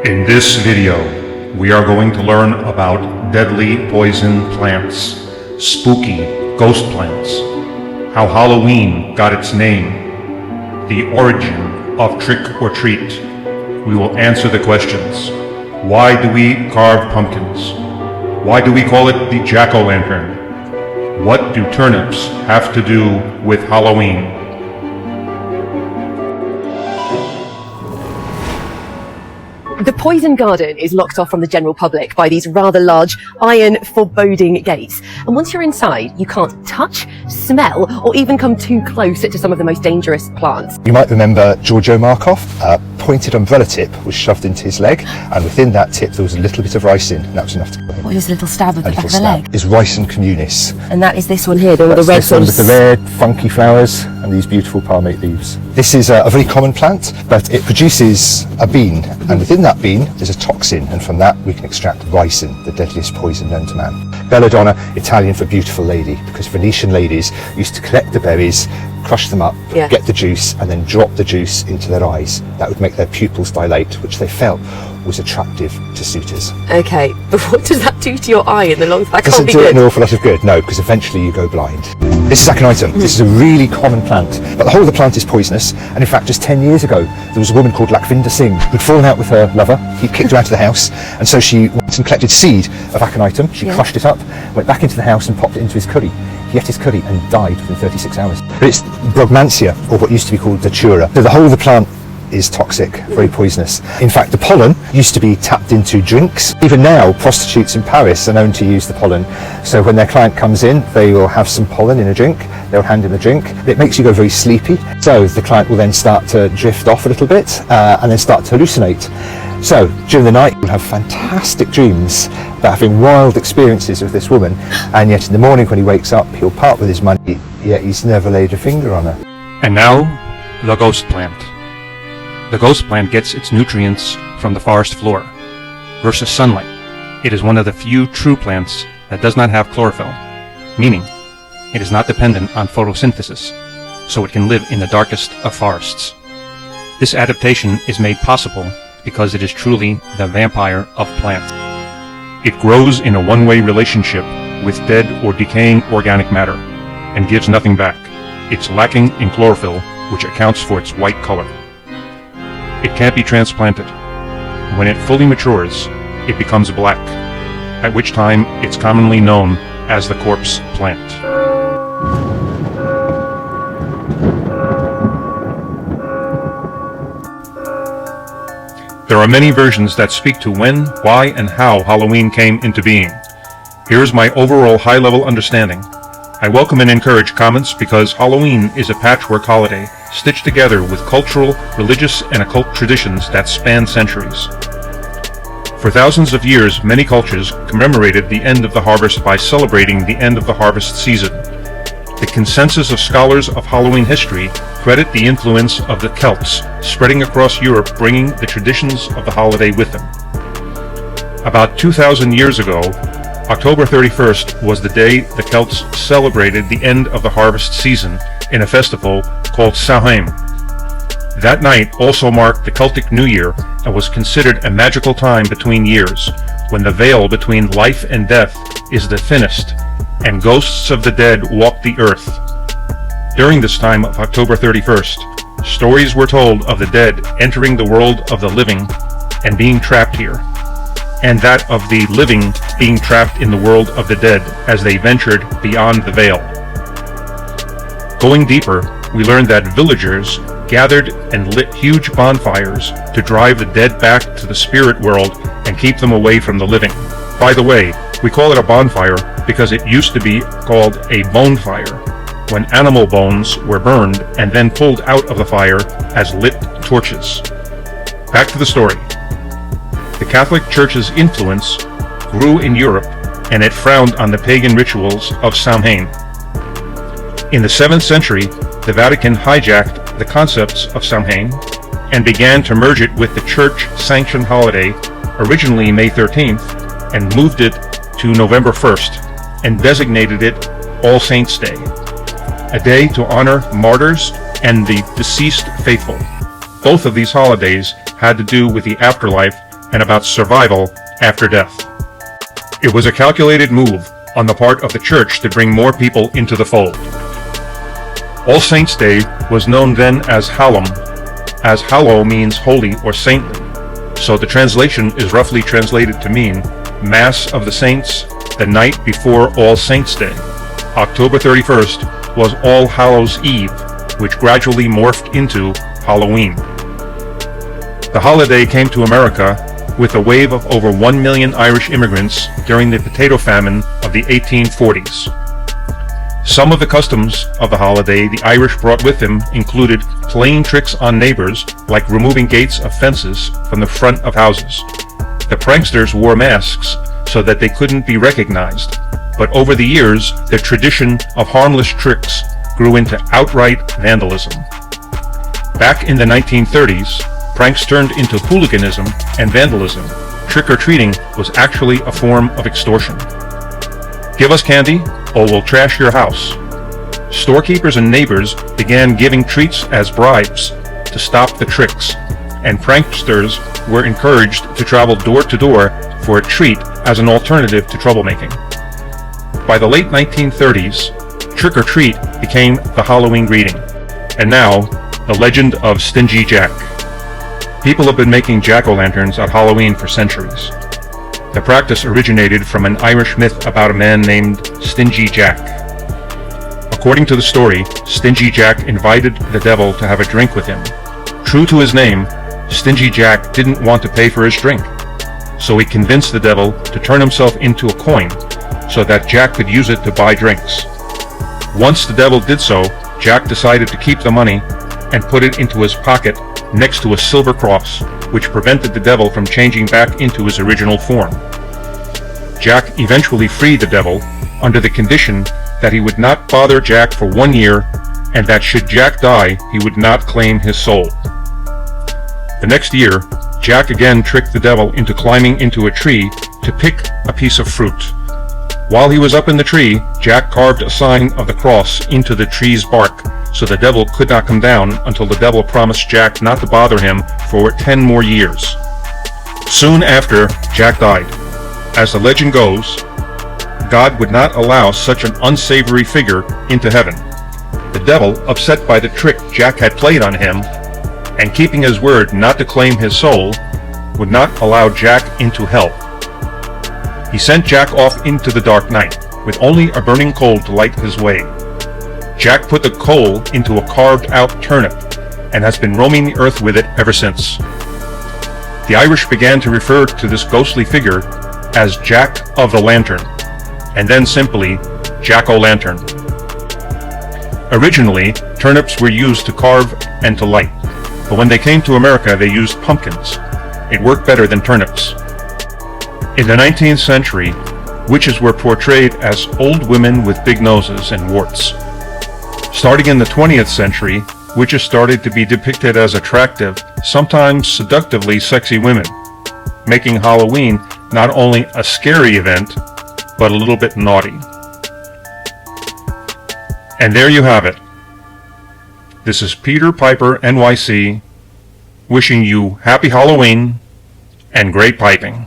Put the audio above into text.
In this video, we are going to learn about deadly poison plants, spooky ghost plants, how Halloween got its name, the origin of trick or treat. We will answer the questions. Why do we carve pumpkins? Why do we call it the jack-o'-lantern? What do turnips have to do with Halloween? The poison garden is locked off from the general public by these rather large iron foreboding gates. And once you're inside, you can't touch, smell, or even come too close to some of the most dangerous plants. You might remember Giorgio Markov. A pointed umbrella tip was shoved into his leg, and within that tip there was a little bit of ricin, and that was enough to kill him. What is a little stab of the back of the leg? Is ricin communis. And that is this one here, the red this one with the red, funky flowers and these beautiful palmate leaves. This is a very common plant, but it produces a bean, and within that bean there's a toxin, and from that we can extract ricin, the deadliest poison known to man. Belladonna, Italian for beautiful lady, because Venetian ladies used to collect the berries, crush them up, get the juice, and then drop the juice into their eyes. That would make their pupils dilate, which they felt was attractive to suitors. Okay, but what does that do to your eye in the long term? That can't be Doesn't do good. an awful lot of good, no, because eventually you go blind. This is aconitum. This is a really common plant, but the whole of the plant is poisonous. And in fact, just 10 years ago, there was a woman called Lakvinda Singh who'd fallen out with her lover. He kicked her out of the house, and so she went and collected seed of aconitum. She crushed it up, went back into the house and popped it into his curry. He ate his curry and died within 36 hours. But it's brugmansia, or what used to be called datura. So the whole of the plant is toxic, very poisonous. In fact, the pollen used to be tapped into drinks. Even now, prostitutes in Paris are known to use the pollen. So when their client comes in, they will have some pollen in a drink, they'll hand him a drink. It makes you go very sleepy. So the client will then start to drift off a little bit and then start to hallucinate. So during the night, you'll have fantastic dreams about having wild experiences with this woman, and yet in the morning when he wakes up, he'll part with his money, yet he's never laid a finger on her. And now, the ghost plant. The ghost plant gets its nutrients from the forest floor. Versus sunlight, it is one of the few true plants that does not have chlorophyll, meaning it is not dependent on photosynthesis, so it can live in the darkest of forests. This adaptation is made possible because it is truly the vampire of plants. It grows in a one-way relationship with dead or decaying organic matter and gives nothing back. It's lacking in chlorophyll, which accounts for its white color. It can't be transplanted. When it fully matures, it becomes black, at which time it's commonly known as the corpse plant. There are many versions that speak to when, why, and how Halloween came into being. Here's my overall high-level understanding. I welcome and encourage comments because Halloween is a patchwork holiday stitched together with cultural, religious, and occult traditions that span centuries. For thousands of years, many cultures commemorated the end of the harvest by celebrating the end of the harvest season. The consensus of scholars of Halloween history credit the influence of the Celts spreading across Europe, bringing the traditions of the holiday with them. About 2,000 years ago, October 31st was the day the Celts celebrated the end of the harvest season in a festival called Samhain. That night also marked the Celtic New Year and was considered a magical time between years, when the veil between life and death is the thinnest, and ghosts of the dead walk the earth. During this time of October 31st, stories were told of the dead entering the world of the living and being trapped here, and that of the living being trapped in the world of the dead as they ventured beyond the veil. Going deeper, we learned that villagers gathered and lit huge bonfires to drive the dead back to the spirit world and keep them away from the living. By the way, we call it a bonfire because it used to be called a bonefire, when animal bones were burned and then pulled out of the fire as lit torches. Back to the story. The Catholic Church's influence grew in Europe, and it frowned on the pagan rituals of Samhain. In the 7th century, the Vatican hijacked the concepts of Samhain and began to merge it with the church-sanctioned holiday, originally May 13th, and moved it to November 1st, and designated it All Saints' Day, a day to honor martyrs and the deceased faithful. Both of these holidays had to do with the afterlife and about survival after death. It was a calculated move on the part of the church to bring more people into the fold. All Saints' Day was known then as Hallow, as Hallow means holy or saintly, so the translation is roughly translated to mean Mass of the Saints, the night before All Saints' Day. October 31st was All Hallows' Eve, which gradually morphed into Halloween. The holiday came to America with a wave of over 1 million Irish immigrants during the potato famine of the 1840s. Some of the customs of the holiday the Irish brought with them included playing tricks on neighbors, like removing gates of fences from the front of houses. The pranksters wore masks so that they couldn't be recognized, but over the years, the tradition of harmless tricks grew into outright vandalism. Back in the 1930s, pranks turned into hooliganism and vandalism. Trick-or-treating was actually a form of extortion. Give us candy, or we'll trash your house. Storekeepers and neighbors began giving treats as bribes to stop the tricks, and pranksters were encouraged to travel door to door for a treat as an alternative to troublemaking. By the late 1930s, trick-or-treat became the Halloween greeting, and now, the legend of Stingy Jack. People have been making jack-o'-lanterns at Halloween for centuries. The practice originated from an Irish myth about a man named Stingy Jack. According to the story, Stingy Jack invited the devil to have a drink with him. True to his name, Stingy Jack didn't want to pay for his drink, so he convinced the devil to turn himself into a coin so that Jack could use it to buy drinks. Once the devil did so, Jack decided to keep the money and put it into his pocket next to a silver cross, which prevented the devil from changing back into his original form. Jack eventually freed the devil under the condition that he would not bother Jack for 1 year, and that should Jack die, he would not claim his soul. The next year, Jack again tricked the devil into climbing into a tree to pick a piece of fruit. While he was up in the tree, Jack carved a sign of the cross into the tree's bark, so the devil could not come down until the devil promised Jack not to bother him for 10 more years. Soon after, Jack died. As the legend goes, God would not allow such an unsavory figure into heaven. The devil, upset by the trick Jack had played on him, and keeping his word not to claim his soul, would not allow Jack into hell. He sent Jack off into the dark night, with only a burning coal to light his way. Jack put the coal into a carved-out turnip, and has been roaming the earth with it ever since. The Irish began to refer to this ghostly figure as Jack of the Lantern, and then simply Jack-o'-lantern. Originally, turnips were used to carve and to light, but when they came to America they used pumpkins. It worked better than turnips. In the 19th century, witches were portrayed as old women with big noses and warts. Starting in the 20th century, witches started to be depicted as attractive, sometimes seductively sexy women, making Halloween not only a scary event, but a little bit naughty. And there you have it. This is Peter Piper, NYC, wishing you happy Halloween and great piping.